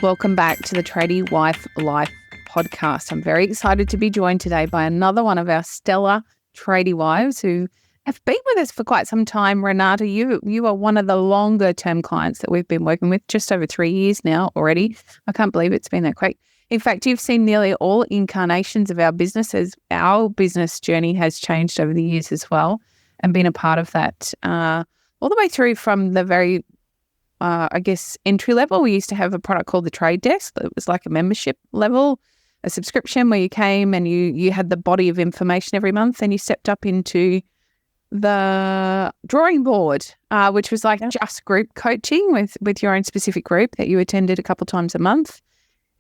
Welcome back to the Tradie Wife Life podcast. I'm very excited to be joined today by another one of our stellar tradie wives who have been with us for quite some time. Renata, you are one of the longer term clients that we've been working with, just over 3 years now already. I can't believe it's been that quick. In fact, you've seen nearly all incarnations of our business as our business journey has changed over the years as well, and been a part of that all the way through from the very entry level. We used to have a product called the Trade Desk. It was like a membership level, a subscription where you came and you had the body of information every month. Then you stepped up into the drawing board, which was like just group coaching with your own specific group that you attended a couple times a month.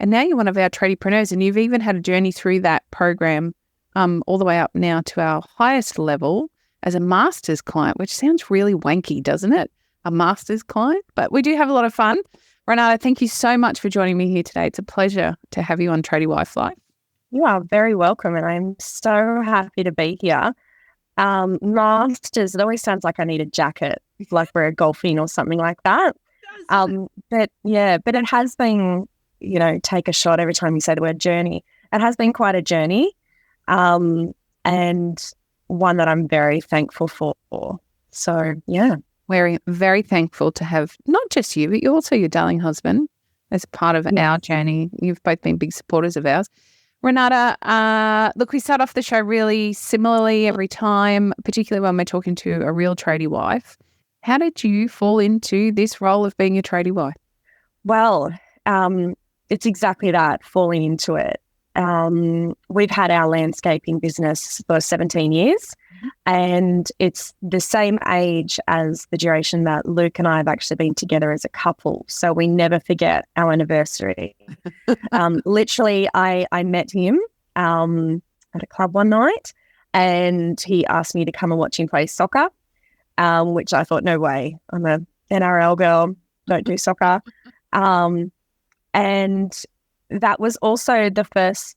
And now you're one of our tradiepreneurs, and you've even had a journey through that program all the way up now to our highest level as a master's client, which sounds really wanky, doesn't it? A master's client, but we do have a lot of fun. Renata, thank you so much for joining me here today. It's a pleasure to have you on Tradie Wife Life. You are very welcome, and I'm so happy to be here. Masters, it always sounds like I need a jacket, like we're golfing or something like that. But it has been, take a shot every time you say the word journey. It has been quite a journey, and one that I'm very thankful for. So, yeah. We're very thankful to have not just you, but also your darling husband as part of our journey. You've both been big supporters of ours. Renata, look, we start off the show really similarly every time, particularly when we're talking to a real tradie wife. How did you fall into this role of being a tradie wife? Well, it's exactly that, falling into it. We've had our landscaping business for 17 years. And it's the same age as the duration that Luke and I have actually been together as a couple. So we never forget our anniversary. Literally, I met him at a club one night, and he asked me to come and watch him play soccer, which I thought, no way. I'm a NRL girl, don't do soccer. And that was also the first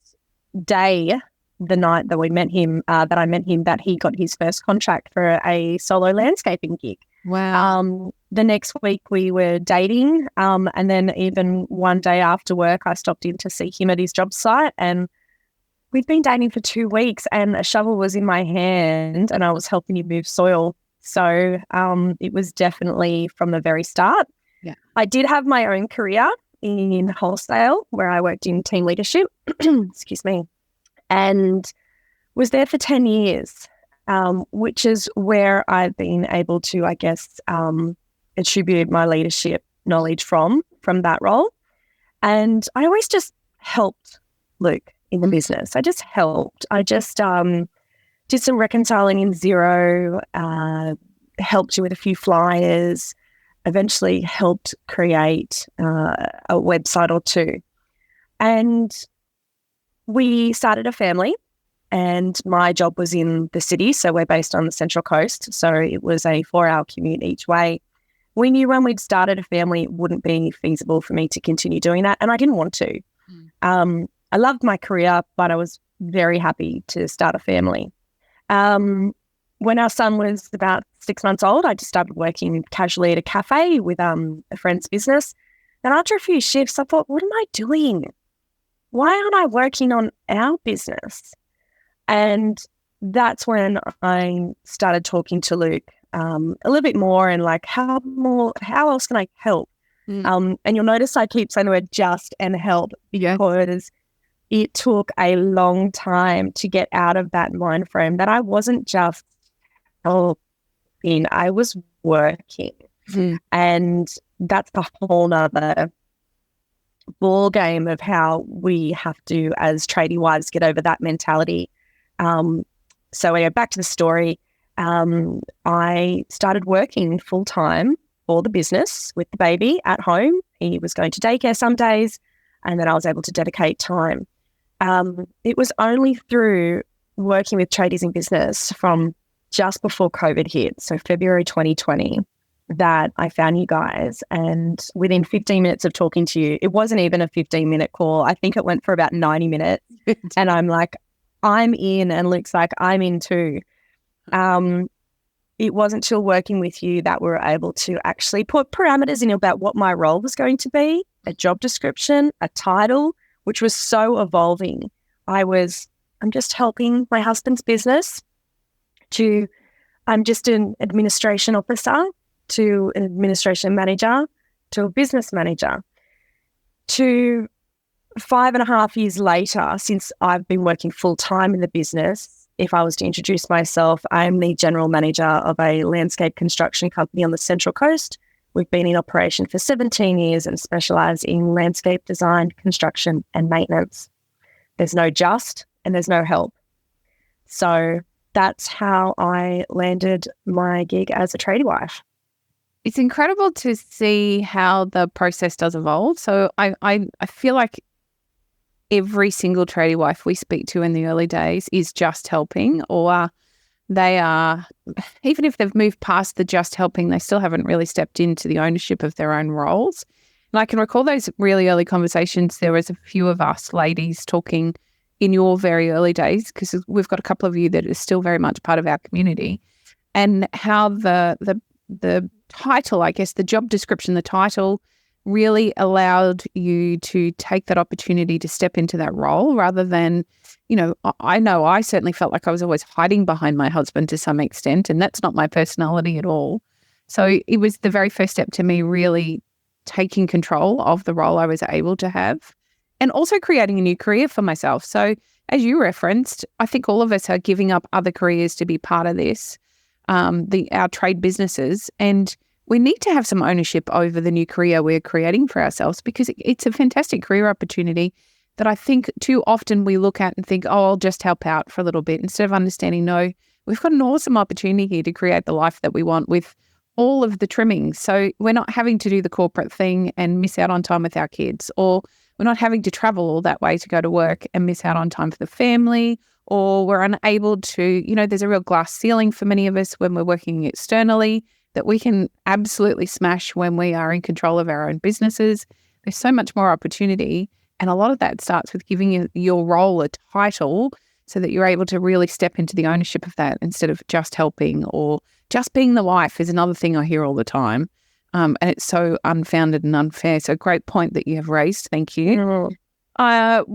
day, the night that I met him, that he got his first contract for a solo landscaping gig. Wow. The next week we were dating, and then even one day after work, I stopped in to see him at his job site, and we'd been dating for 2 weeks, and a shovel was in my hand and I was helping him move soil. So it was definitely from the very start. Yeah. I did have my own career in wholesale where I worked in team leadership, excuse me, and was there for 10 years, which is where I've been able to, I guess, attribute my leadership knowledge from that role. And I always just helped Luke in the business. I just helped. I just did some reconciling in Xero, helped you with a few flyers, eventually helped create a website or two. And we started a family, and my job was in the city. So we're based on the Central Coast. So it was a 4-hour commute each way. We knew when we'd started a family, it wouldn't be feasible for me to continue doing that. And I didn't want to. I loved my career, but I was very happy to start a family. When our son was about 6 months old, I just started working casually at a cafe with a friend's business. And after a few shifts, I thought, what am I doing? Why aren't I working on our business? And that's when I started talking to Luke a little bit more, and like, how else can I help? And you'll notice I keep saying the word just and help, because it took a long time to get out of that mind frame that I wasn't just helping, I was working. And that's the whole nother ball game of how we have to, as tradie wives, get over that mentality. So anyway, back to the story. I started working full time for the business with the baby at home. He was going to daycare some days, and then I was able to dedicate time. It was only through working with tradies in business from just before COVID hit, so February 2020, that I found you guys. And within 15 minutes of talking to you, it wasn't even a 15-minute call. I think it went for about 90 minutes. And I'm like, I'm in. And Luke's like, I'm in too. It wasn't until working with you that we were able to actually put parameters in about what my role was going to be. a job description, a title, which was so evolving. I'm just helping my husband's business to, I'm just an administration officer to an administration manager to a business manager to 5.5 years later, since I've been working full-time in the business. If I was to introduce myself, I'm the general manager of a landscape construction company on the Central Coast. We've been in operation for 17 years and specialise in landscape design, construction and maintenance. There's no just and there's no help. So that's how I landed my gig as a tradie wife. It's incredible to see how the process does evolve. So I feel like every single tradie wife we speak to in the early days is just helping, or they are, even if they've moved past the just helping, they still haven't really stepped into the ownership of their own roles. And I can recall those really early conversations. There was a few of us ladies talking in your very early days, because we've got a couple of you that are still very much part of our community, and how the title, I guess, the job description, the title really allowed you to take that opportunity to step into that role rather than, I know I certainly felt like I was always hiding behind my husband to some extent, and that's not my personality at all. So it was the very first step to me really taking control of the role I was able to have, and also creating a new career for myself. So as you referenced, I think all of us are giving up other careers to be part of this, our trade businesses, and we need to have some ownership over the new career we're creating for ourselves, because it's a fantastic career opportunity that I think too often we look at and think, oh, I'll just help out for a little bit, instead of understanding, no, we've got an awesome opportunity here to create the life that we want with all of the trimmings. So we're not having to do the corporate thing and miss out on time with our kids, or we're not having to travel all that way to go to work and miss out on time for the family, or we're unable to, there's a real glass ceiling for many of us when we're working externally that we can absolutely smash when we are in control of our own businesses. There's so much more opportunity. And a lot of that starts with giving your role a title so that you're able to really step into the ownership of that instead of just helping, or just being the wife is another thing I hear all the time. And it's so unfounded and unfair. So great point that you have raised. Thank you. One of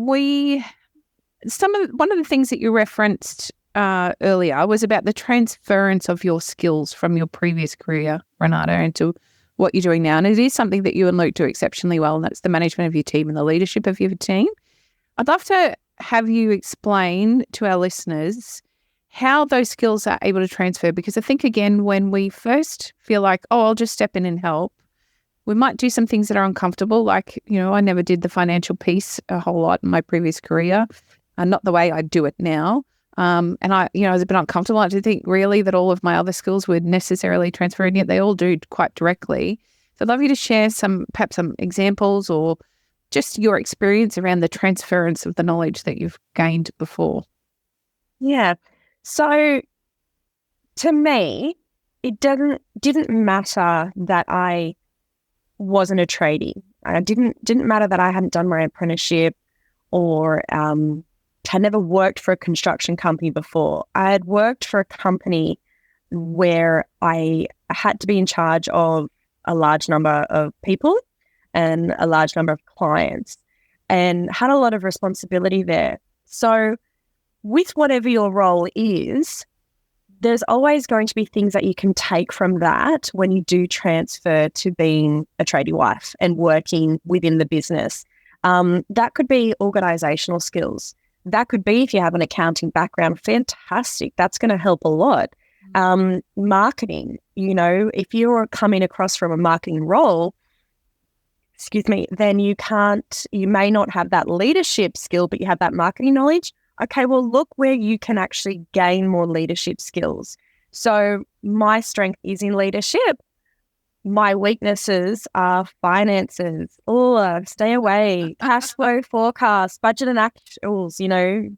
the things that you referenced earlier was about the transference of your skills from your previous career, Renata, into what you're doing now. And it is something that you and Luke do exceptionally well, and that's the management of your team and the leadership of your team. I'd love to have you explain to our listeners how those skills are able to transfer, because I think, again, when we first feel like, oh, I'll just step in and help, we might do some things that are uncomfortable. Like, I never did the financial piece a whole lot in my previous career, not the way I do it now. And I was a bit uncomfortable. I didn't think really that all of my other skills would necessarily transfer, and yet they all do quite directly. So I'd love you to share perhaps some examples, or just your experience around the transference of the knowledge that you've gained before. Yeah. So to me, it didn't matter that I wasn't a tradie. It didn't matter that I hadn't done my apprenticeship, or had never worked for a construction company before. I had worked for a company where I had to be in charge of a large number of people and a large number of clients, and had a lot of responsibility there. So with whatever your role is, there's always going to be things that you can take from that when you do transfer to being a tradie wife and working within the business. That could be organizational skills. That could be, if you have an accounting background, fantastic. That's going to help a lot. Marketing, if you're coming across from a marketing role, then you may not have that leadership skill, but you have that marketing knowledge. Okay, well, look where you can actually gain more leadership skills. So my strength is in leadership. My weaknesses are finances. Oh, stay away. Cash flow forecast, budget and actuals,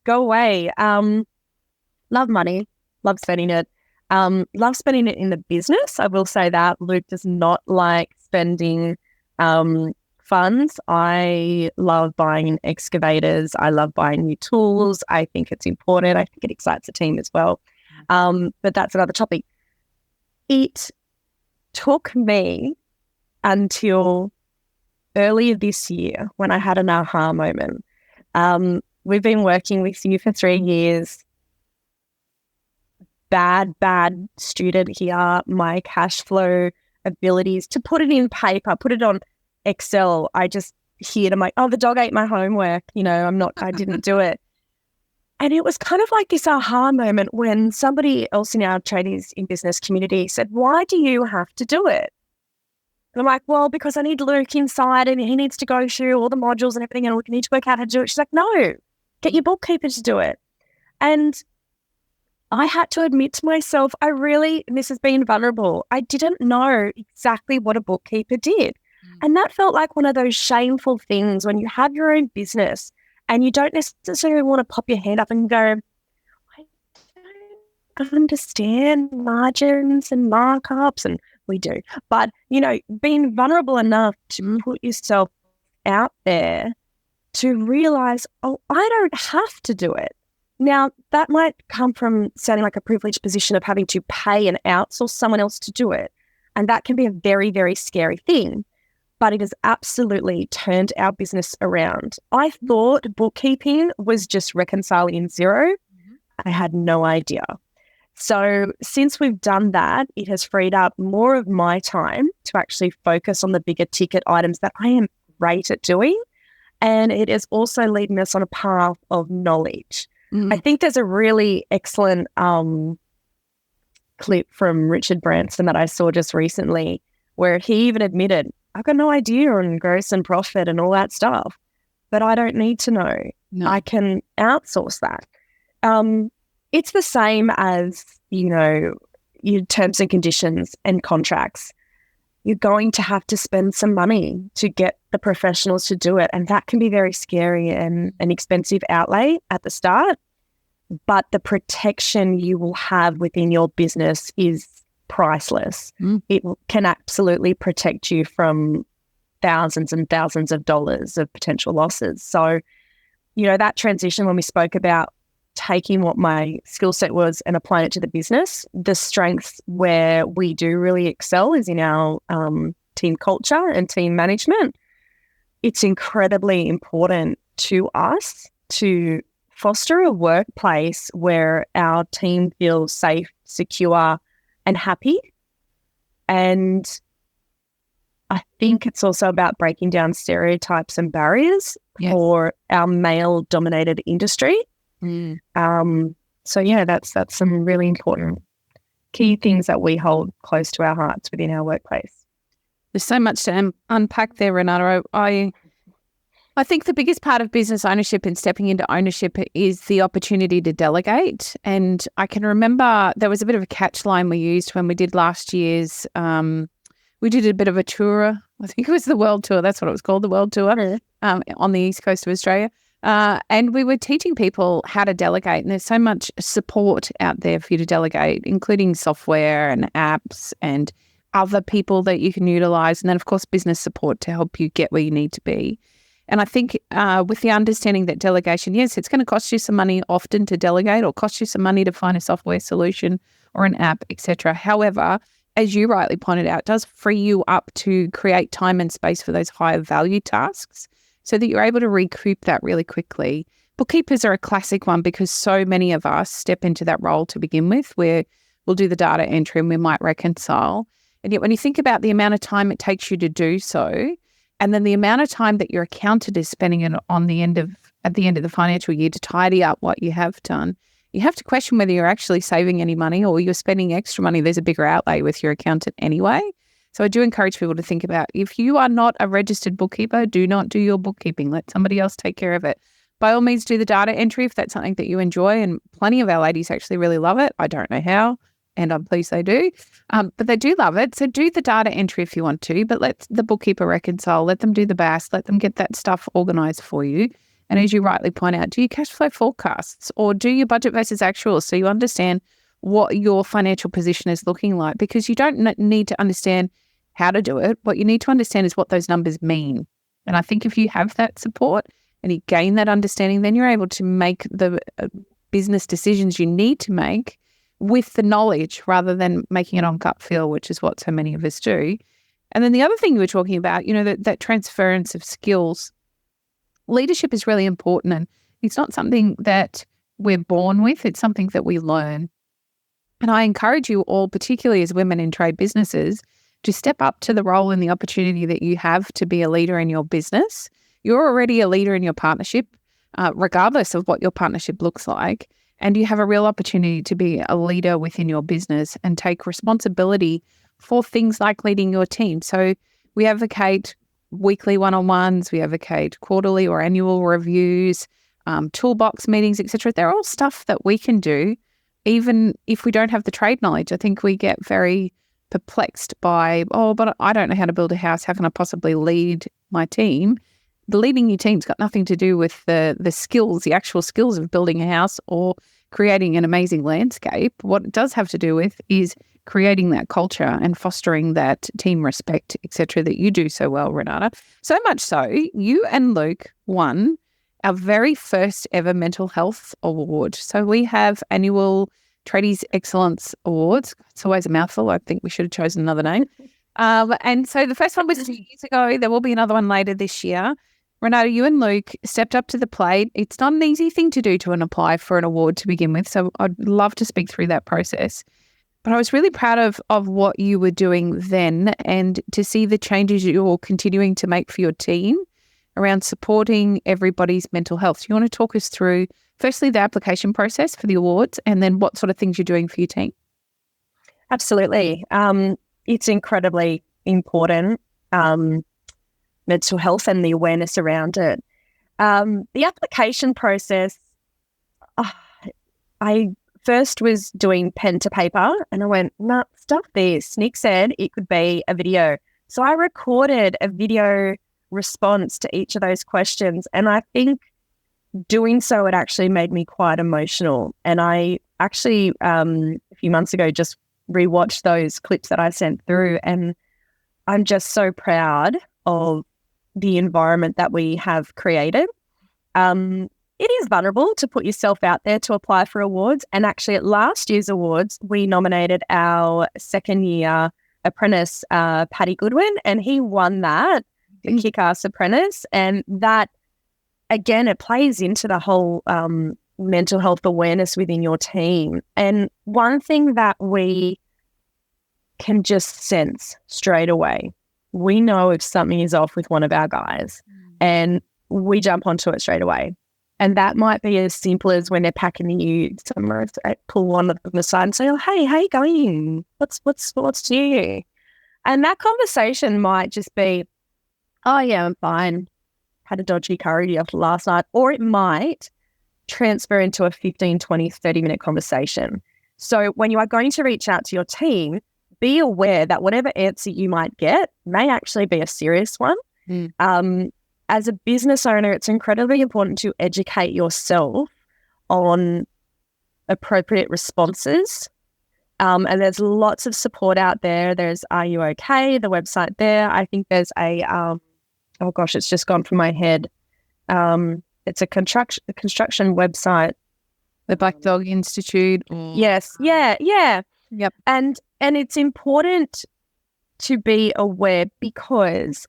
go away. Love money, love spending it. Love spending it in the business. I will say that Luke does not like spending funds. I love buying excavators. I love buying new tools. I think it's important. I think it excites the team as well. But that's another topic. It took me until earlier this year when I had an aha moment. We've been working with you for 3 years. Bad student here. My cash flow abilities to put it in paper, put it on Excel. I just hid. I'm like, oh, the dog ate my homework. I didn't do it. And it was kind of like this aha moment when somebody else in our Tradies in Business community said, why do you have to do it? And I'm like, well, because I need Luke inside and he needs to go through all the modules and everything and we need to work out how to do it. She's like, no, get your bookkeeper to do it. And I had to admit to myself, and this has been vulnerable, I didn't know exactly what a bookkeeper did. And that felt like one of those shameful things when you have your own business and you don't necessarily want to pop your hand up and go, I don't understand margins and markups, and we do. But, being vulnerable enough to put yourself out there to realize, oh, I don't have to do it. Now, that might come from sounding like a privileged position of having to pay and outsource someone else to do it. And that can be a very, very scary thing. But it has absolutely turned our business around. I thought bookkeeping was just reconciling in Xero. I had no idea. So since we've done that, it has freed up more of my time to actually focus on the bigger ticket items that I am great at doing. And it is also leading us on a path of knowledge. I think there's a really excellent clip from Richard Branson that I saw just recently where he even admitted, I've got no idea on gross and profit and all that stuff, but I don't need to know. No. I can outsource that. It's the same as, your terms and conditions and contracts. You're going to have to spend some money to get the professionals to do it. And that can be very scary and an expensive outlay at the start. But the protection you will have within your business is priceless. It can absolutely protect you from thousands and thousands of dollars of potential losses. So, that transition when we spoke about taking what my skill set was and applying it to the business, the strengths where we do really excel is in our team culture and team management. It's incredibly important to us to foster a workplace where our team feels safe, secure, and happy. And I think it's also about breaking down stereotypes and barriers for our male-dominated industry. So that's some really important key things that we hold close to our hearts within our workplace. There's so much to unpack there, Renata. I think the biggest part of business ownership and stepping into ownership is the opportunity to delegate. And I can remember there was a bit of a catch line we used when we did last year's, we did a bit of a tour. I think it was the World Tour. That's what it was called, the World Tour, on the east coast of Australia. And we were teaching people how to delegate. And there's so much support out there for you to delegate, including software and apps and other people that you can utilize. And then, of course, business support to help you get where you need to be. And I think with the understanding that delegation, yes, it's going to cost you some money often to delegate or cost you some money to find a software solution or an app, etc. However, as you rightly pointed out, it does free you up to create time and space for those higher value tasks so that you're able to recoup that really quickly. Bookkeepers are a classic one because so many of us step into that role to begin with where we'll do the data entry and we might reconcile. And yet when you think about the amount of time it takes you to do so, and then the amount of time that your accountant is spending it at the end of the financial year to tidy up what you have done, you have to question whether you're actually saving any money or you're spending extra money. There's a bigger outlay with your accountant anyway. So I do encourage people to think about if you are not a registered bookkeeper, do not do your bookkeeping. Let somebody else take care of it. By all means, do the data entry if that's something that you enjoy. And plenty of our ladies actually really love it. I don't know how. And I'm pleased they do. But they do love it. So do the data entry if you want to, but let the bookkeeper reconcile, let them do the BAS, let them get that stuff organised for you. And as you rightly point out, do your cash flow forecasts or do your budget versus actuals so you understand what your financial position is looking like, because you don't need to understand how to do it. What you need to understand is what those numbers mean. And I think if you have that support and you gain that understanding, then you're able to make the business decisions you need to make with the knowledge rather than making it on gut feel, which is what so many of us do. And then the other thing you were talking about, that transference of skills, leadership is really important, and it's not something that we're born with. It's something that we learn. And I encourage you all, particularly as women in trade businesses, to step up to the role and the opportunity that you have to be a leader in your business. You're already a leader in your partnership, regardless of what your partnership looks like. And you have a real opportunity to be a leader within your business and take responsibility for things like leading your team. So we advocate weekly one-on-ones, we advocate quarterly or annual reviews, toolbox meetings, etc. They're all stuff that we can do, even if we don't have the trade knowledge. I think we get very perplexed by, but I don't know how to build a house. How can I possibly lead my team? The leading your team's got nothing to do with the skills, the actual skills of building a house or creating an amazing landscape. What it does have to do with is creating that culture and fostering that team respect, etc., that you do so well, Renata. So much so, you and Luke won our very first ever mental health award. So we have annual Tradies Excellence Awards. It's always a mouthful. I think we should have chosen another name. And so the first one was 2 years ago. There will be another one later this year. Renata, you and Luke stepped up to the plate. It's not an easy thing to do to apply for an award to begin with. So I'd love to speak through that process. But I was really proud of what you were doing then, and to see the changes you're continuing to make for your team around supporting everybody's mental health. So you want to talk us through, firstly, the application process for the awards, and then what sort of things you're doing for your team? Absolutely. It's incredibly important, mental health and the awareness around it. The application process, I first was doing pen to paper, and I went, nah, stuff this. Nick said it could be a video. So I recorded a video response to each of those questions. And I think doing so, it actually made me quite emotional. And I actually, a few months ago, just rewatched those clips that I sent through. And I'm just so proud of the environment that we have created. It is vulnerable to put yourself out there to apply for awards. And actually at last year's awards, we nominated our second year apprentice, Paddy Goodwin, and he won that, the Kick-Ass Apprentice. And that, again, it plays into the whole mental health awareness within your team. And one thing that we can just sense straight away, we know if something is off with one of our guys, and we jump onto it straight away. And that might be as simple as when they're packing you somewhere, pull one of them aside and say, "Oh, hey, how you going? What's new?" And that conversation might just be, "Oh yeah, I'm fine. Had a dodgy curry after last night." Or it might transfer into a 15, 20, 30-minute conversation. So when you are going to reach out to your team, be aware that whatever answer you might get may actually be a serious one. As a business owner, it's incredibly important to educate yourself on appropriate responses. And there's lots of support out there. There's Are You Okay? The website there. I think there's a, oh gosh, it's just gone from my head. It's a construction website. The Black Dog Institute. Yes. Yeah. Yep. And it's important to be aware, because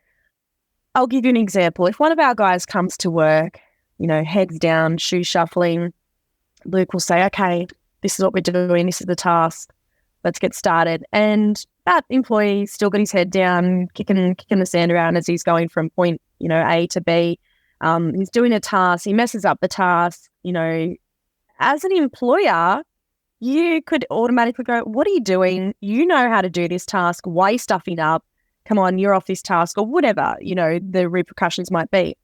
I'll give you an example. If one of our guys comes to work, heads down, shoe shuffling, Luke will say, "Okay, this is what we're doing. This is the task. Let's get started." And that employee still got his head down, kicking the sand around as he's going from point, A to B. He's doing a task. He messes up the task. As an employer, you could automatically go, "What are you doing? You know how to do this task. Why are you stuffing up? Come on, you're off this task," or whatever, the repercussions might be.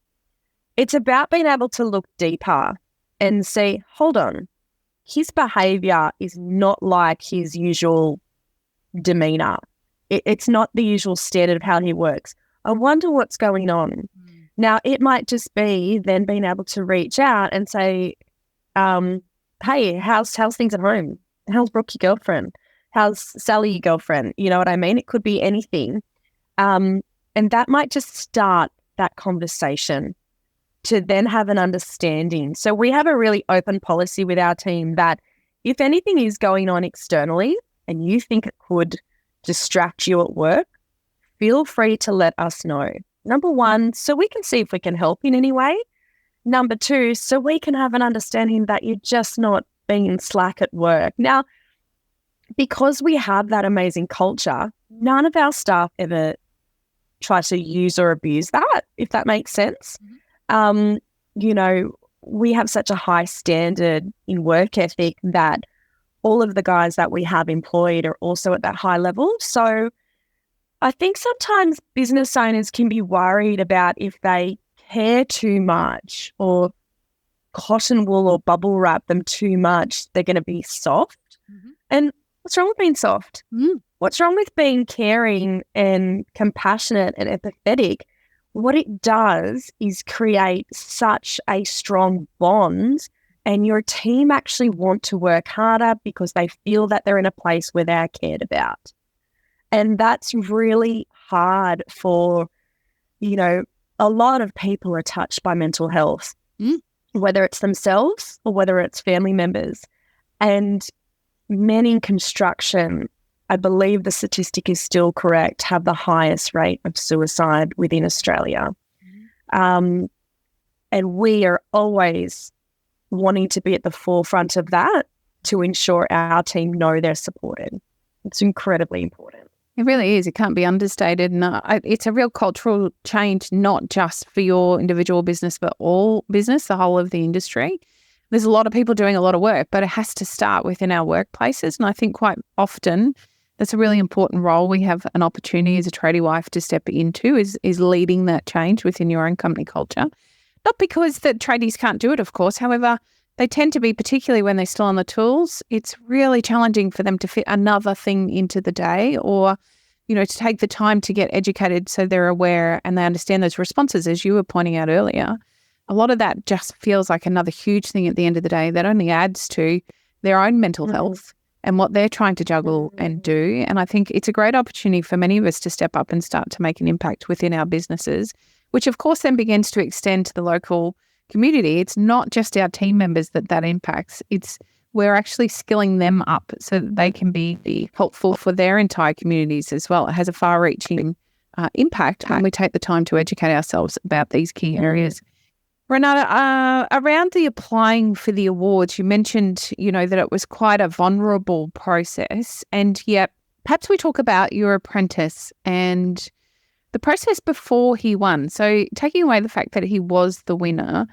It's about being able to look deeper and see, hold on, his behavior is not like his usual demeanor. It's not the usual standard of how he works. I wonder what's going on. Now, it might just be then being able to reach out and say, "Hey, how's things at home? How's Brooke, your girlfriend? How's Sally, your girlfriend?" You know what I mean? It could be anything. And that might just start that conversation to then have an understanding. So we have a really open policy with our team that if anything is going on externally and you think it could distract you at work, feel free to let us know. Number one, so we can see if we can help in any way. Number two, so we can have an understanding that you're just not being slack at work. Now, because we have that amazing culture, none of our staff ever try to use or abuse that, if that makes sense. You know, we have such a high standard in work ethic that all of the guys that we have employed are also at that high level. So I think sometimes business owners can be worried about if they care too much or cotton wool or bubble wrap them too much, they're going to be soft. And what's wrong with being soft? What's wrong with being caring and compassionate and empathetic? What it does is create such a strong bond, and your team actually want to work harder because they feel that they're in a place where they're cared about. And that's really hard for, you know, a lot of people are touched by mental health, whether it's themselves or whether it's family members. And men in construction, I believe the statistic is still correct, have the highest rate of suicide within Australia. And we are always wanting to be at the forefront of that to ensure our team know they're supported. It's incredibly important. It really is. It can't be understated. And it's a real cultural change, not just for your individual business, but all business, the whole of the industry. There's a lot of people doing a lot of work, but it has to start within our workplaces. And I think quite often that's a really important role we have an opportunity as a tradie wife to step into is leading that change within your own company culture. Not because the tradies can't do it, of course. However, they tend to be, particularly when they're still on the tools, it's really challenging for them to fit another thing into the day or, you know, to take the time to get educated so they're aware and they understand those responses, as you were pointing out earlier. A lot of that just feels like another huge thing at the end of the day that only adds to their own mental health and what they're trying to juggle and do. And I think it's a great opportunity for many of us to step up and start to make an impact within our businesses, which of course then begins to extend to the local community. It's not just our team members that impacts. It's we're actually skilling them up so that they can be helpful for their entire communities as well. It has a far-reaching impact when we take the time to educate ourselves about these key areas. Renata, around the applying for the awards, you mentioned, you know, that it was quite a vulnerable process, and yet perhaps we talk about your apprentice and the process before he won. So taking away the fact that he was the winner,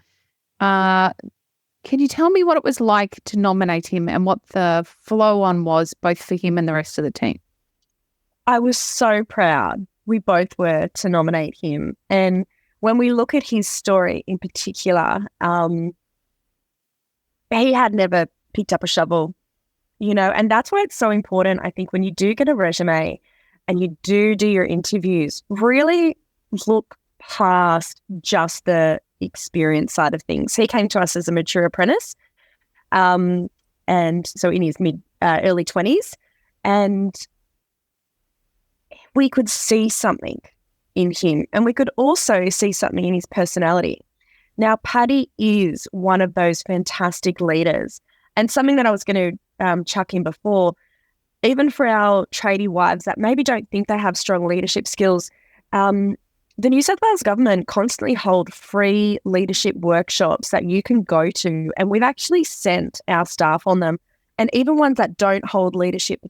can you tell me what it was like to nominate him and what the flow-on was both for him and the rest of the team? I was so proud. We both were to nominate him. And when we look at his story in particular, he had never picked up a shovel, you know, and that's why it's so important, I think, when you do get a resume and you do your interviews, really look past just the experience side of things. He came to us as a mature apprentice, and so in his early 20s, and we could see something in him, and we could also see something in his personality. Now, Paddy is one of those fantastic leaders, and something that I was going to chuck in before, even for our tradie wives that maybe don't think they have strong leadership skills, the New South Wales government constantly hold free leadership workshops that you can go to, and we've actually sent our staff on them, and even ones that don't hold leadership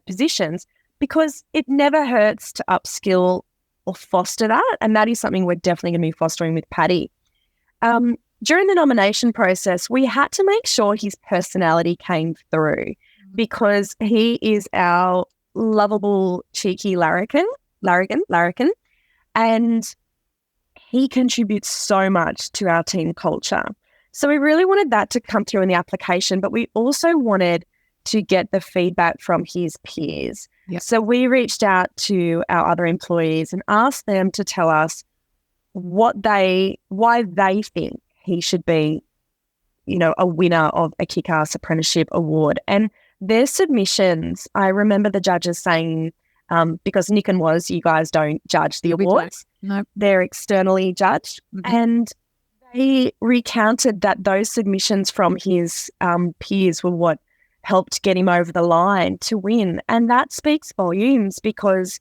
positions, because it never hurts to upskill or foster that, and that is something we're definitely going to be fostering with Paddy. During the nomination process, we had to make sure his personality came through because he is our lovable, cheeky larrikin, and he contributes so much to our team culture. So we really wanted that to come through in the application, but we also wanted to get the feedback from his peers. Yep. So we reached out to our other employees and asked them to tell us why they think he should be, you know, a winner of a Kick-Ass Apprenticeship Award. And their submissions, I remember the judges saying, because Nick and Woz, you guys don't judge the awards. Nope. They're externally judged. And they recounted that those submissions from his peers were what helped get him over the line to win. And that speaks volumes because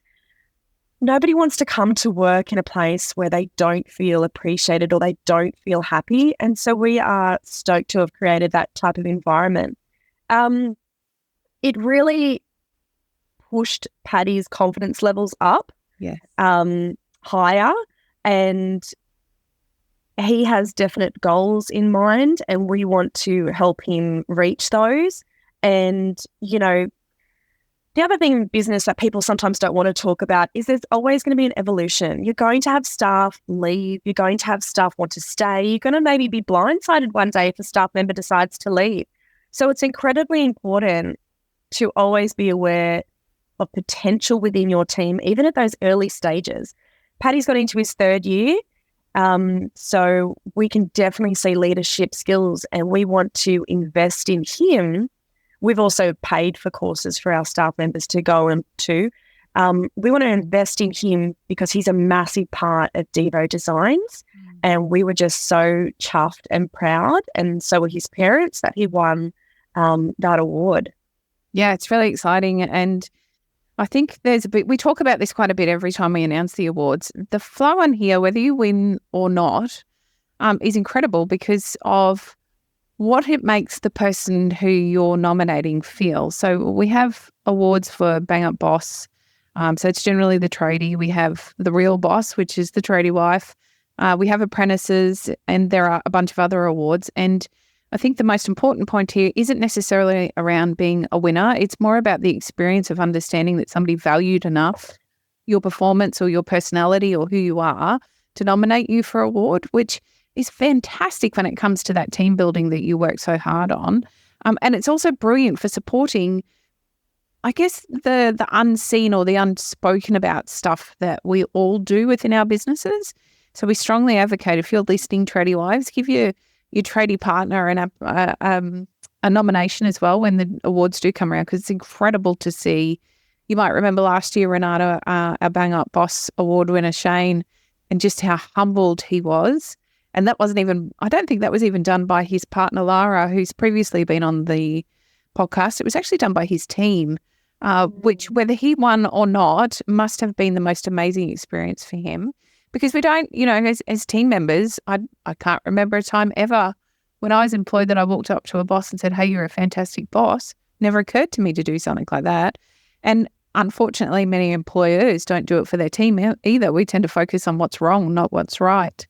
nobody wants to come to work in a place where they don't feel appreciated or they don't feel happy. And so we are stoked to have created that type of environment. It really pushed Paddy's confidence levels up, higher, and he has definite goals in mind, and we want to help him reach those. And, you know, the other thing in business that people sometimes don't want to talk about is there's always going to be an evolution. You're going to have staff leave. You're going to have staff want to stay. You're going to maybe be blindsided one day if a staff member decides to leave. So it's incredibly important to always be aware of potential within your team, even at those early stages. Paddy's got into his 3rd year, so we can definitely see leadership skills, and we want to invest in him. We've also paid for courses for our staff members to go to. We want to invest in him because he's a massive part of Devo Designs, and we were just so chuffed and proud, and so were his parents, that he won that award. Yeah, it's really exciting. And I think we talk about this quite a bit every time we announce the awards. The flow on here, whether you win or not, is incredible because of what it makes the person who you're nominating feel. So we have awards for Bang Up Boss. So it's generally the tradie. We have the real boss, which is the tradie wife. We have apprentices, and there are a bunch of other awards. And I think the most important point here isn't necessarily around being a winner. It's more about the experience of understanding that somebody valued enough your performance or your personality or who you are to nominate you for award, which is fantastic when it comes to that team building that you work so hard on. And it's also brilliant for supporting, I guess, the unseen or the unspoken about stuff that we all do within our businesses. So we strongly advocate, if you're listening, Tradie Wives, give your tradie partner a nomination as well when the awards do come around, because it's incredible to see. You might remember last year, Renata, our Bang Up Boss award winner, Shane, and just how humbled he was. And that wasn't even, I don't think that was even done by his partner, Lara, who's previously been on the podcast. It was actually done by his team, which, whether he won or not, must have been the most amazing experience for him. Because we don't, you know, as team members, I can't remember a time ever when I was employed that I walked up to a boss and said, hey, you're a fantastic boss. Never occurred to me to do something like that. And unfortunately, many employers don't do it for their team either. We tend to focus on what's wrong, not what's right.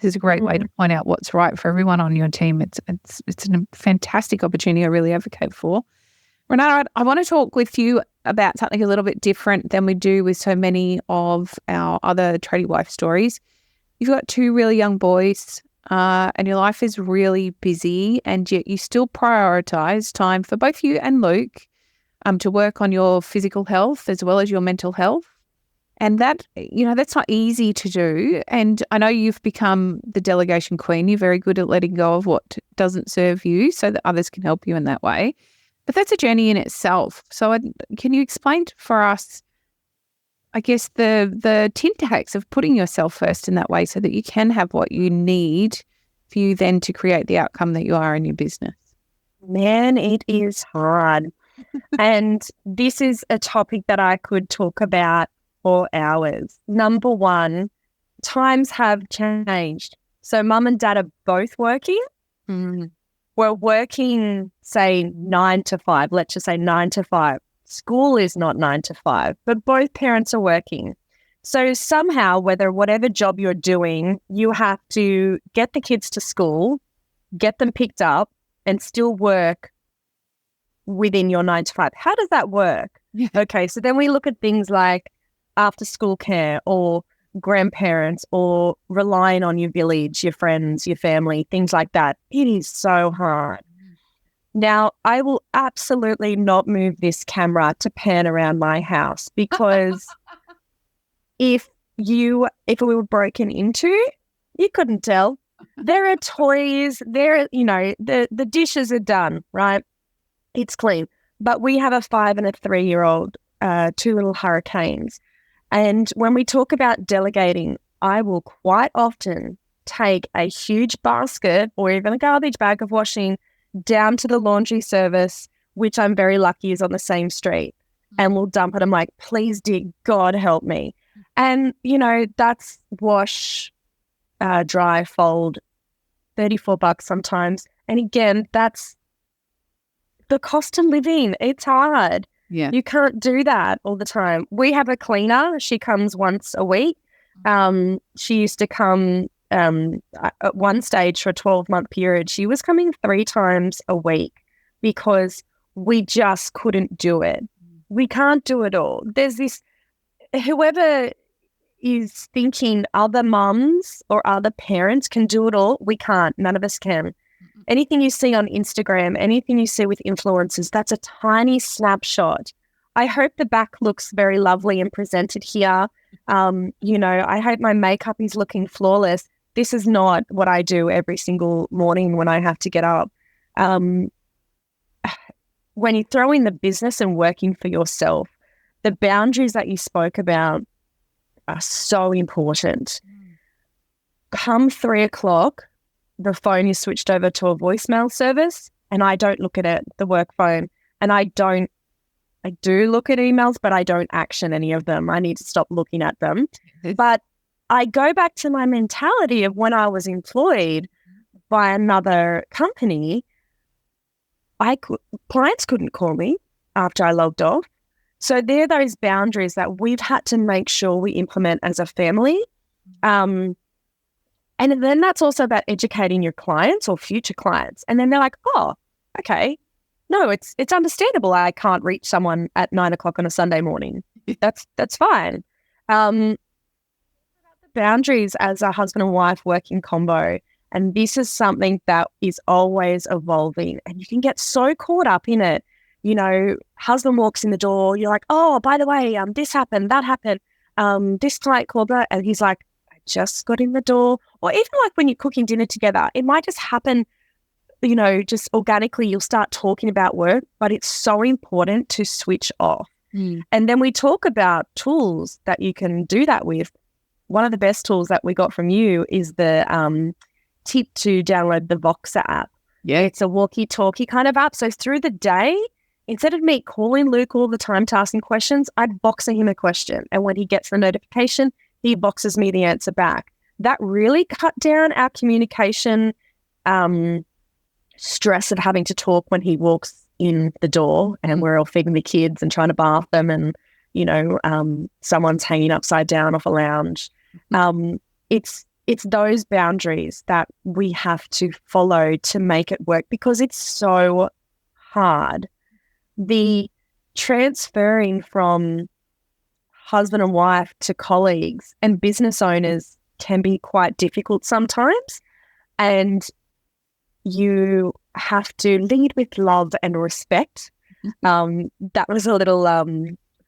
This is a great way to point out what's right for everyone on your team. It's a fantastic opportunity I really advocate for. Renata, I want to talk with you about something a little bit different than we do with so many of our other tradie wife stories. You've got 2 really young boys, and your life is really busy, and yet you still prioritize time for both you and Luke to work on your physical health as well as your mental health. And that, you know, that's not easy to do. And I know you've become the delegation queen. You're very good at letting go of what doesn't serve you so that others can help you in that way. But that's a journey in itself. So can you explain for us, I guess, the tactics of putting yourself first in that way so that you can have what you need for you then to create the outcome that you are in your business? Man, it is hard. And this is a topic that I could talk about for hours. Number one, times have changed. So mum and dad are both working. We're working, say, 9 to 5. Let's just say 9 to 5. School is not 9 to 5, but both parents are working. So somehow, whatever job you're doing, you have to get the kids to school, get them picked up, and still work within your 9 to 5. How does that work? Yeah. Okay, so then we look at things like after school care or grandparents or relying on your village, your friends, your family, things like that. It is so hard. Now, I will absolutely not move this camera to pan around my house because if it were broken into, you couldn't tell. There are toys, the dishes are done, right? It's clean. But we have a 5 and a 3-year-old, 2 little hurricanes. And when we talk about delegating, I will quite often take a huge basket or even a garbage bag of washing down to the laundry service, which I'm very lucky is on the same street, and we'll dump it. I'm like, please, dear God, help me. And, that's wash, dry, fold, $34 sometimes. And again, that's the cost of living. It's hard. Yeah. You can't do that all the time. We have a cleaner. She comes once a week. She used to come at one stage for a 12-month period. She was coming 3 times a week because we just couldn't do it. We can't do it all. There's this, whoever is thinking other mums or other parents can do it all, we can't. None of us can. Anything you see on Instagram, anything you see with influencers, that's a tiny snapshot. I hope the back looks very lovely and presented here. I hope my makeup is looking flawless. This is not what I do every single morning when I have to get up. When you throw in the business and working for yourself, the boundaries that you spoke about are so important. Come 3:00, the phone is switched over to a voicemail service and I don't look at it, the work phone. And I do look at emails, but I don't action any of them. I need to stop looking at them. But I go back to my mentality of when I was employed by another company, clients couldn't call me after I logged off. So there are those boundaries that we've had to make sure we implement as a family. And then that's also about educating your clients or future clients. And then they're like, oh, okay. No, it's understandable. I can't reach someone at 9:00 on a Sunday morning. That's fine. The boundaries as a husband and wife working combo. And this is something that is always evolving. And you can get so caught up in it. Husband walks in the door. You're like, oh, by the way, this happened, that happened. This client called her. And he's like, I just got in the door. Or even like when you're cooking dinner together, it might just happen, just organically you'll start talking about work, but it's so important to switch off. And then we talk about tools that you can do that with. One of the best tools that we got from you is the tip to download the Voxer app. Yeah. It's a walkie-talkie kind of app. So through the day, instead of me calling Luke all the time to ask him questions, I'd box him a question. And when he gets the notification, he boxes me the answer back. That really cut down our communication stress of having to talk when he walks in the door and we're all feeding the kids and trying to bath them and, someone's hanging upside down off a lounge. It's those boundaries that we have to follow to make it work because it's so hard. The transferring from husband and wife to colleagues and business owners can be quite difficult sometimes. And you have to lead with love and respect. That was a little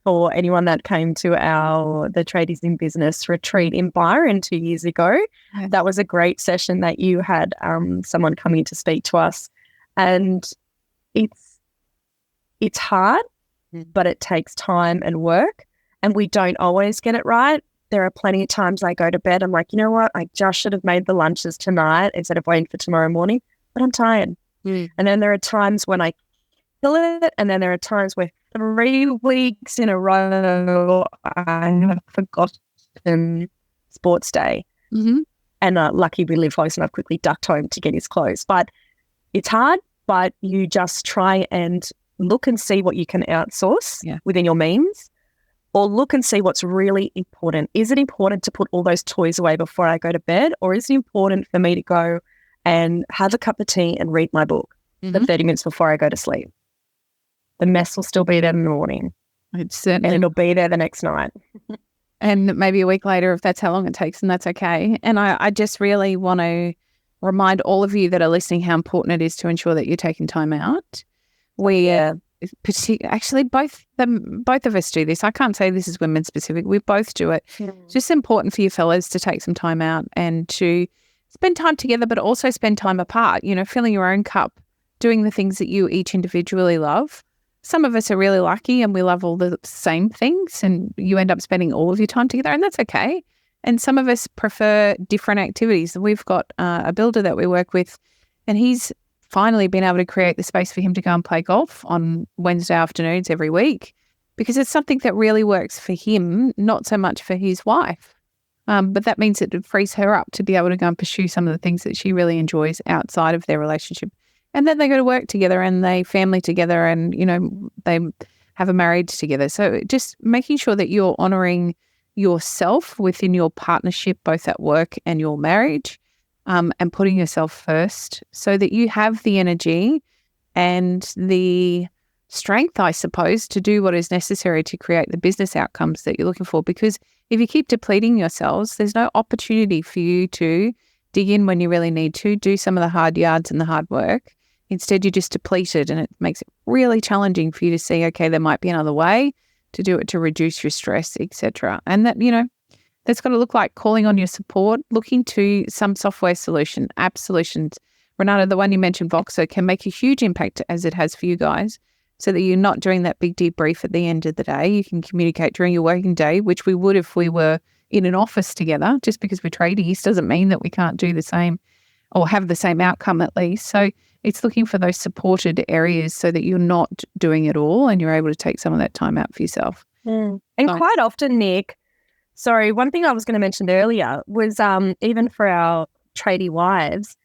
for anyone that came to the Tradies in Business retreat in Byron 2 years ago. Yes. That was a great session that you had someone coming to speak to us. And it's hard, but it takes time and work. And we don't always get it right. There are plenty of times I go to bed, I'm like, you know what? I just should have made the lunches tonight instead of waiting for tomorrow morning, but I'm tired. And then there are times when I kill it, and then there are times where 3 weeks in a row I have forgotten sports day. And lucky we live close and I've quickly ducked home to get his clothes. But it's hard, but you just try and look and see what you can outsource within your means, or look and see what's really important. Is it important to put all those toys away before I go to bed, or is it important for me to go and have a cup of tea and read my book for 30 minutes before I go to sleep? The mess will still be there in the morning. It's certainly, and it'll be there the next night. And maybe a week later if that's how long it takes, and that's okay. And I just really want to remind all of you that are listening how important it is to ensure that you're taking time out. Actually, both of us do this. I can't say this is women specific. We both do it. It's just important for you fellas to take some time out and to spend time together, but also spend time apart, filling your own cup, doing the things that you each individually love. Some of us are really lucky and we love all the same things, and you end up spending all of your time together, and that's okay. And some of us prefer different activities. We've got a builder that we work with, and he's finally been able to create the space for him to go and play golf on Wednesday afternoons every week. because it's something that really works for him, not so much for his wife. But that means it frees her up to be able to go and pursue some of the things that she really enjoys outside of their relationship. And then they go to work together and they family together and, they have a marriage together. So just making sure that you're honouring yourself within your partnership, both at work and your marriage, and putting yourself first so that you have the energy and the strength, I suppose, to do what is necessary to create the business outcomes that you're looking for. Because if you keep depleting yourselves, there's no opportunity for you to dig in when you really need to, do some of the hard yards and the hard work. Instead, you're just depleted, and it makes it really challenging for you to see, okay, there might be another way to do it to reduce your stress, etc. And that, that's got to look like calling on your support, looking to some software solution, app solutions. Renata, the one you mentioned, Voxer, can make a huge impact as it has for you guys, so that you're not doing that big debrief at the end of the day. You can communicate during your working day, which we would if we were in an office together. Just because we're tradies doesn't mean that we can't do the same or have the same outcome at least. So it's looking for those supported areas so that you're not doing it all and you're able to take some of that time out for yourself. And quite often, Nick, one thing I was going to mention earlier was even for our tradie wives,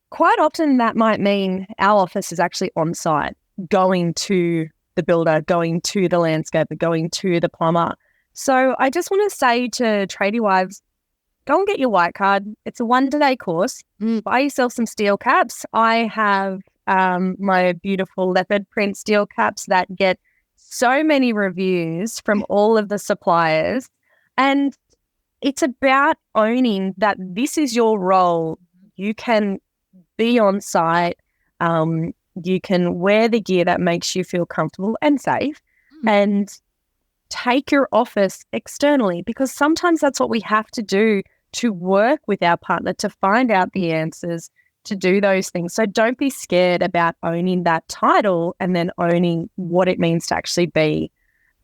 quite often that might mean our office is actually on site, going to the builder, going to the landscaper, going to the plumber. So I just want to say to tradie wives, go and get your white card. It's a 1-day course. Buy yourself some steel caps. I have my beautiful leopard print steel caps that get so many reviews from all of the suppliers. And it's about owning that this is your role. You can be on site. You can wear the gear that makes you feel comfortable and safe, and take your office externally, because sometimes that's what we have to do to work with our partner, to find out the answers, to do those things. So don't be scared about owning that title and then owning what it means to actually be,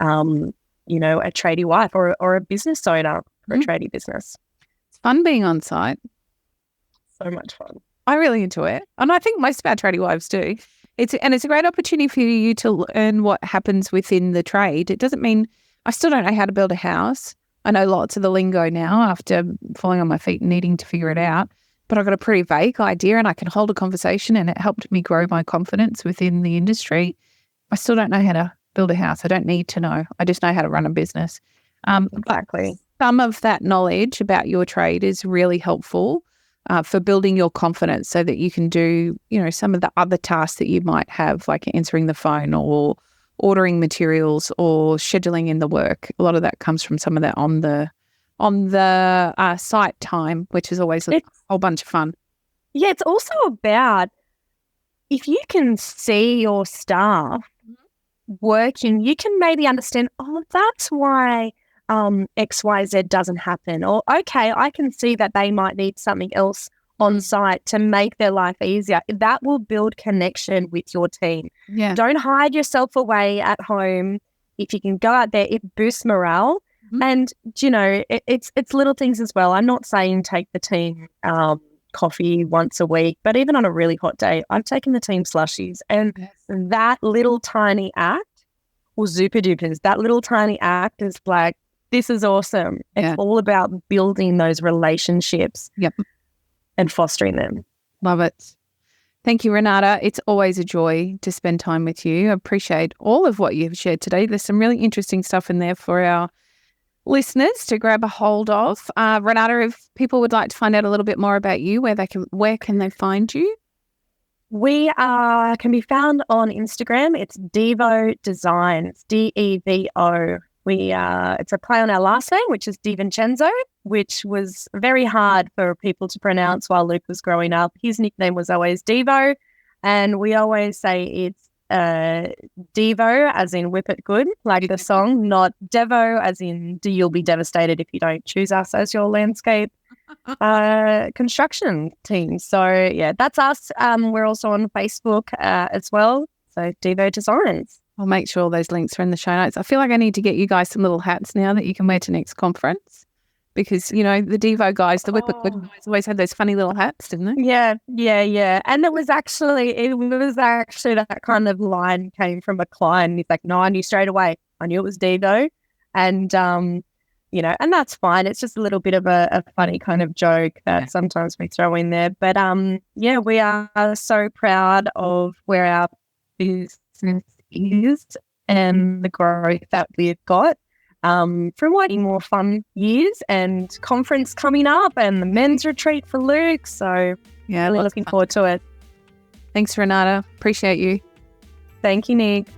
a tradie wife or a business owner for a tradie business. It's fun being on site. So much fun. I really enjoy it. And I think most of our tradie wives do. It's a great opportunity for you to learn what happens within the trade. It doesn't mean I still don't know how to build a house. I know lots of the lingo now after falling on my feet and needing to figure it out. But I've got a pretty vague idea and I can hold a conversation, and it helped me grow my confidence within the industry. I still don't know how to build a house. I don't need to know. I just know how to run a business. Exactly. Some of that knowledge about your trade is really helpful for building your confidence so that you can do, some of the other tasks that you might have, like answering the phone or ordering materials or scheduling in the work. A lot of that comes from some of that on the site time, which is always a whole bunch of fun. Yeah, it's also about if you can see your staff working, you can maybe understand, that's why XYZ doesn't happen. Or, okay, I can see that they might need something else on site to make their life easier. That will build connection with your team. Yeah. Don't hide yourself away at home. If you can go out there, it boosts morale. And, it's little things as well. I'm not saying take the team coffee once a week, but even on a really hot day, I've taken the team slushies, and that little tiny act was super dupers. That little tiny act is like, this is awesome. It's all about building those relationships and fostering them. Love it. Thank you, Renata. It's always a joy to spend time with you. I appreciate all of what you've shared today. There's some really interesting stuff in there for our listeners to grab a hold of. Renata, if people would like to find out a little bit more about you, where can they find you? We can be found on Instagram. It's Devo Designs, Devo. It's a play on our last name, which is De Vincenzo, which was very hard for people to pronounce while Luke was growing up. His nickname was always Devo, and we always say it's Devo as in whip it good, like the song, not Devo as in you'll be devastated if you don't choose us as your landscape construction team. So yeah, that's us. We're also on Facebook as well. So Devo Designs. I'll make sure all those links are in the show notes. I feel like I need to get you guys some little hats now that you can wear to next conference, because, the Devo guys, the Whip It Good guys always had those funny little hats, didn't they? Yeah. And it was actually that kind of line came from a client. He's like, no, I knew straight away. I knew it was Devo. And, and that's fine. It's just a little bit of a funny kind of joke that sometimes we throw in there. But, we are so proud of where our business is and the growth that we've got. From waiting more fun years and conference coming up and the men's retreat for Luke. So really looking forward to it. Thanks, Renata. Appreciate you. Thank you, Nick.